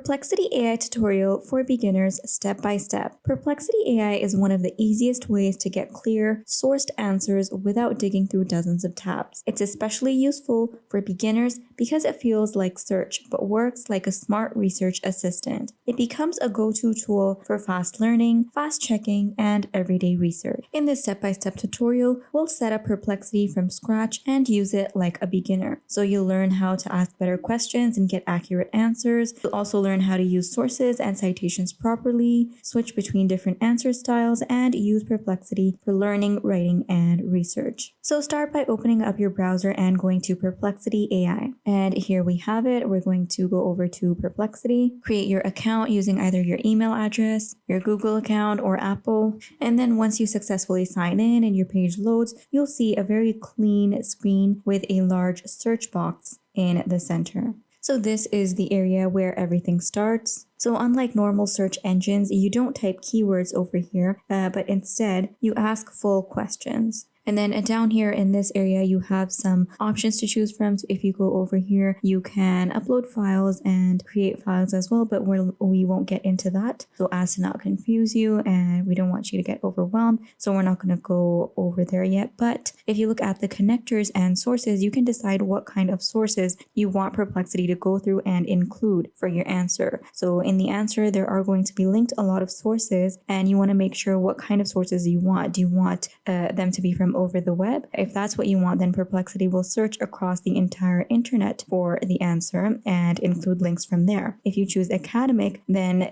Perplexity AI tutorial for beginners step by step. Perplexity AI is one of the easiest ways to get clear, sourced answers without digging through dozens of tabs. It's especially useful for beginners because it feels like search, but works like a smart research assistant. It becomes a go-to tool for fast learning, fast checking, and everyday research. In this step-by-step tutorial, we'll set up Perplexity from scratch and use it like a beginner. So you'll learn how to ask better questions and get accurate answers. You'll also learn how to use sources and citations properly, switch between different answer styles, and use Perplexity for learning, writing, and research. So start by opening up your browser and going to Perplexity AI. And here we have it. We're going to go over to Perplexity, create your account using either your email address, your Google account, or Apple. And then once you successfully sign in and your page loads, you'll see a very clean screen with a large search box in the center. So this is the area where everything starts. So unlike normal search engines, you don't type keywords over here, but instead you ask full questions. And then down here in this area, you have some options to choose from. So if you go over here, you can upload files and create files as well, but we won't get into that. So as to not confuse you, and we don't want you to get overwhelmed, so we're not going to go over there yet. But if you look at the connectors and sources, you can decide what kind of sources you want Perplexity to go through and include for your answer. So in the answer, there are going to be linked a lot of sources, and you want to make sure what kind of sources you want. Do you want them to be from over the web? If that's what you want, then Perplexity will search across the entire internet for the answer and include links from there. If you choose academic, then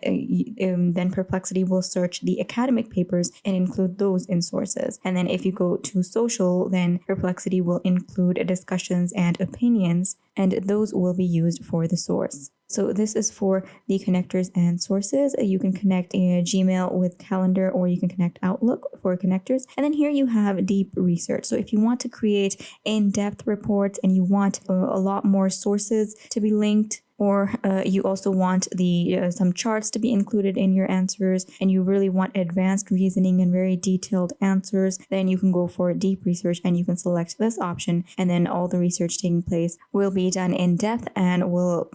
Perplexity will search the academic papers and include those in sources. And then if you go to social, then Perplexity will include discussions and opinions, and those will be used for the source. So this is for the connectors and sources. You can connect a Gmail with Calendar, or you can connect Outlook for connectors. And then here you have deep research. So if you want to create in-depth reports and you want a lot more sources to be linked, or you also want some charts to be included in your answers, and you really want advanced reasoning and very detailed answers, then you can go for deep research and you can select this option, and then all the research taking place will be done in depth and will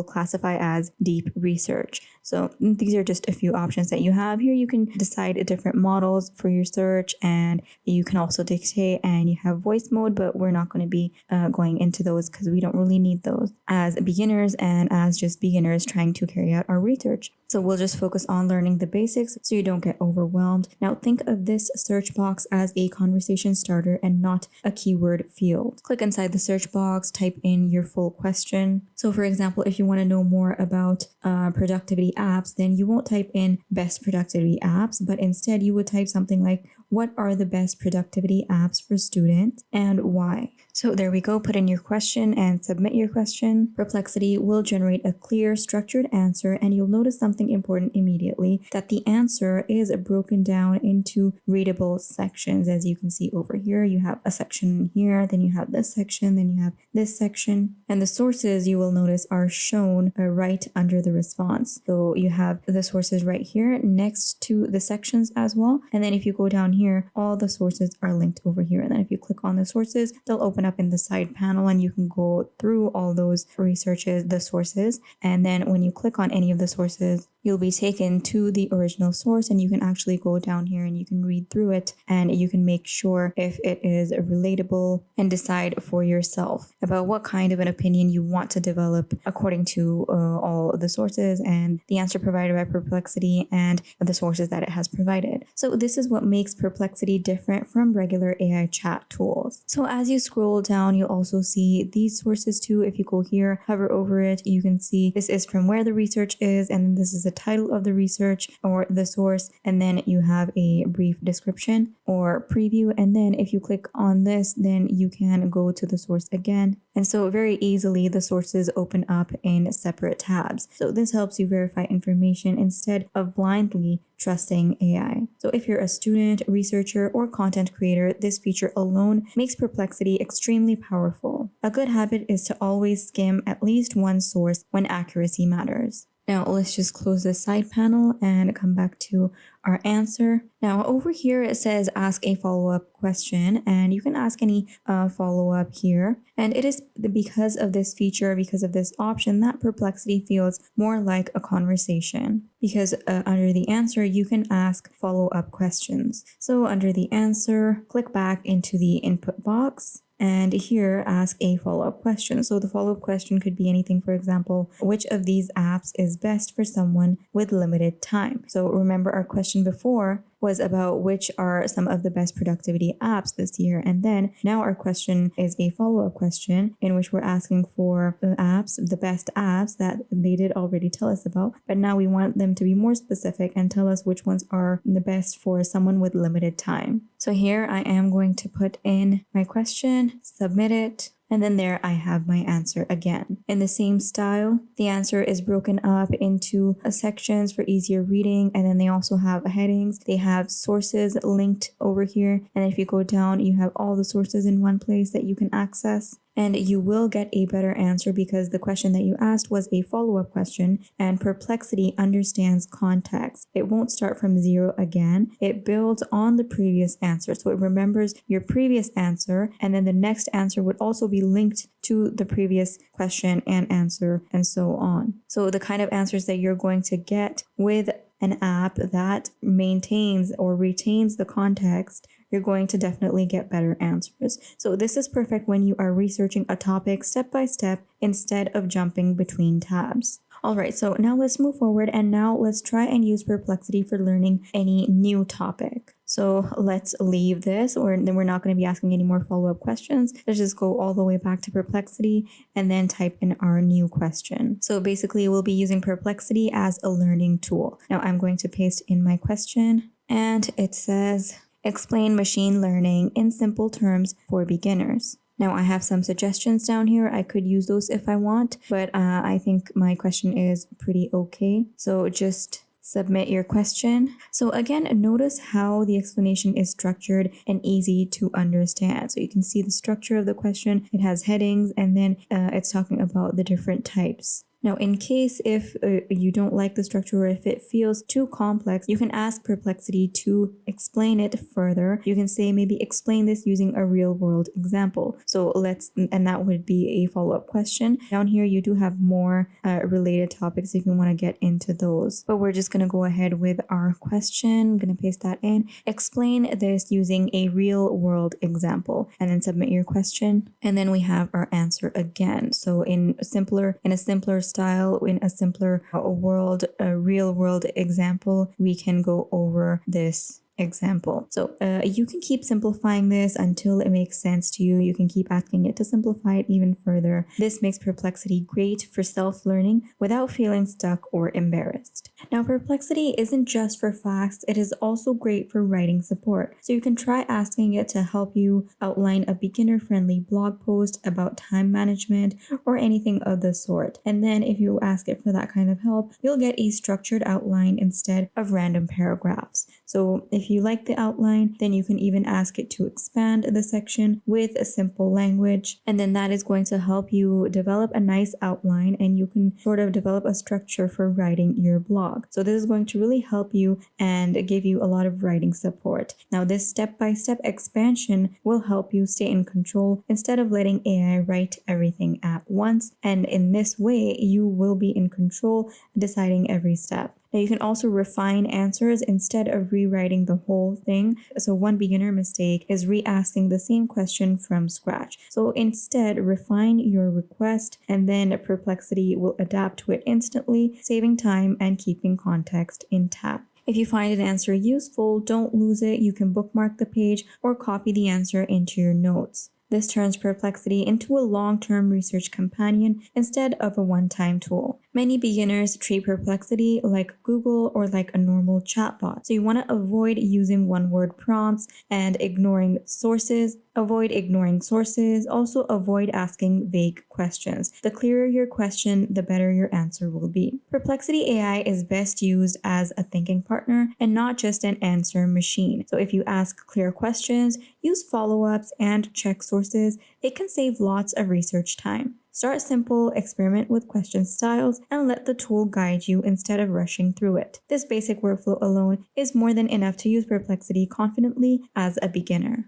classify as deep research. So these are just a few options that you have here. You can decide different models for your search, and you can also dictate, and you have voice mode, but we're not going to be going into those because we don't really need those as beginners and as just beginners trying to carry out our research. So we'll just focus on learning the basics so you don't get overwhelmed. Now think of this search box as a conversation starter and not a keyword field. Click inside the search box, type in your full question. So for example, if you want to know more about productivity apps, then you won't type in best productivity apps, but instead you would type something like, what are the best productivity apps for students and why? So there we go. Put in your question and submit your question. Perplexity will generate a clear, structured answer, and you'll notice something important immediately, that the answer is broken down into readable sections. As you can see over here, you have a section here, then you have this section, then you have this section, and the sources you will notice are shown right under the response. So you have the sources right here next to the sections as well. And then if you go down here, all the sources are linked over here. And then if you click on the sources, they'll open up in the side panel, and you can go through all those researches, the sources. And then when you click on any of the sources, you'll be taken to the original source, and you can actually go down here and you can read through it, and you can make sure if it is relatable and decide for yourself about what kind of an opinion you want to develop according to all the sources and the answer provided by Perplexity and the sources that it has provided. So this is what makes Perplexity different from regular AI chat tools. So as you scroll down, you'll also see these sources too. If you go here, hover over it, you can see this is from where the research is, and this is the title of the research or the source, and then you have a brief description or preview, and then if you click on this, then you can go to the source again. And so very easily the sources open up in separate tabs. So this helps you verify information instead of blindly trusting AI. So if you're a student, researcher, or content creator, this feature alone makes Perplexity extremely powerful. A good habit is to always skim at least one source when accuracy matters. Now let's just close this side panel and come back to our answer. Now over here it says ask a follow-up question, and you can ask any follow-up here. And it is because of this feature, because of this option, that Perplexity feels more like a conversation. Because under the answer, you can ask follow-up questions. So under the answer, click back into the input box. And here, ask a follow-up question. So the follow-up question could be anything, for example, which of these apps is best for someone with limited time? So remember our question before was about which are some of the best productivity apps this year. And then now our question is a follow-up question in which we're asking for the best apps that they did already tell us about. But now we want them to be more specific and tell us which ones are the best for someone with limited time. So here I am going to put in my question, submit it. And then there I have my answer again. In the same style, the answer is broken up into sections for easier reading. And then they also have headings. They have sources linked over here. And if you go down, you have all the sources in one place that you can access. And you will get a better answer because the question that you asked was a follow-up question, and Perplexity understands context. It won't start from zero again. It builds on the previous answer. So it remembers your previous answer, and then the next answer would also be linked to the previous question and answer, and so on. So the kind of answers that you're going to get with an app that maintains or retains the context, you're going to definitely get better answers. So this is perfect when you are researching a topic step by step instead of jumping between tabs. All right, so now let's move forward, and now let's try and use Perplexity for learning any new topic. So let's leave this, or then we're not going to be asking any more follow-up questions. Let's just go all the way back to Perplexity and then type in our new question. So basically we'll be using Perplexity as a learning tool. Now I'm going to paste in my question, and it says, explain machine learning in simple terms for beginners. Now I have some suggestions down here. I could use those if I want, but I think my question is pretty okay. So just submit your question. So again, notice how the explanation is structured and easy to understand. So you can see the structure of the question. It has headings, and then it's talking about the different types. Now, in case if you don't like the structure or if it feels too complex, you can ask Perplexity to explain it further. You can say maybe explain this using a real world example. So and that would be a follow-up question. Down here, you do have more related topics if you want to get into those. But we're just going to go ahead with our question. I'm going to paste that in. Explain this using a real world example, and then submit your question. And then we have our answer again. So in a simpler style, in a simpler real world example, we can go over this example. So you can keep simplifying this until it makes sense to you. You can keep asking it to simplify it even further. This makes Perplexity great for self-learning without feeling stuck or embarrassed. Now, Perplexity isn't just for facts, it is also great for writing support. So you can try asking it to help you outline a beginner-friendly blog post about time management or anything of the sort. And then if you ask it for that kind of help, you'll get a structured outline instead of random paragraphs. So if you like the outline, then you can even ask it to expand the section with a simple language. And then that is going to help you develop a nice outline, and you can sort of develop a structure for writing your blog. So this is going to really help you and give you a lot of writing support. Now, this step-by-step expansion will help you stay in control instead of letting AI write everything at once. And in this way, you will be in control, deciding every step. Now, you can also refine answers instead of rewriting the whole thing. So one beginner mistake is re-asking the same question from scratch. So instead, refine your request, and then Perplexity will adapt to it instantly, saving time and keeping context intact. If you find an answer useful, don't lose it. You can bookmark the page or copy the answer into your notes. This turns Perplexity into a long-term research companion instead of a one-time tool. Many beginners treat Perplexity like Google or like a normal chatbot. So you want to avoid using one-word prompts and ignoring sources. Avoid ignoring sources. Also avoid asking vague questions. The clearer your question, the better your answer will be. Perplexity AI is best used as a thinking partner and not just an answer machine. So if you ask clear questions, use follow-ups, and check sources, it can save lots of research time. Start simple, experiment with question styles, and let the tool guide you instead of rushing through it. This basic workflow alone is more than enough to use Perplexity confidently as a beginner.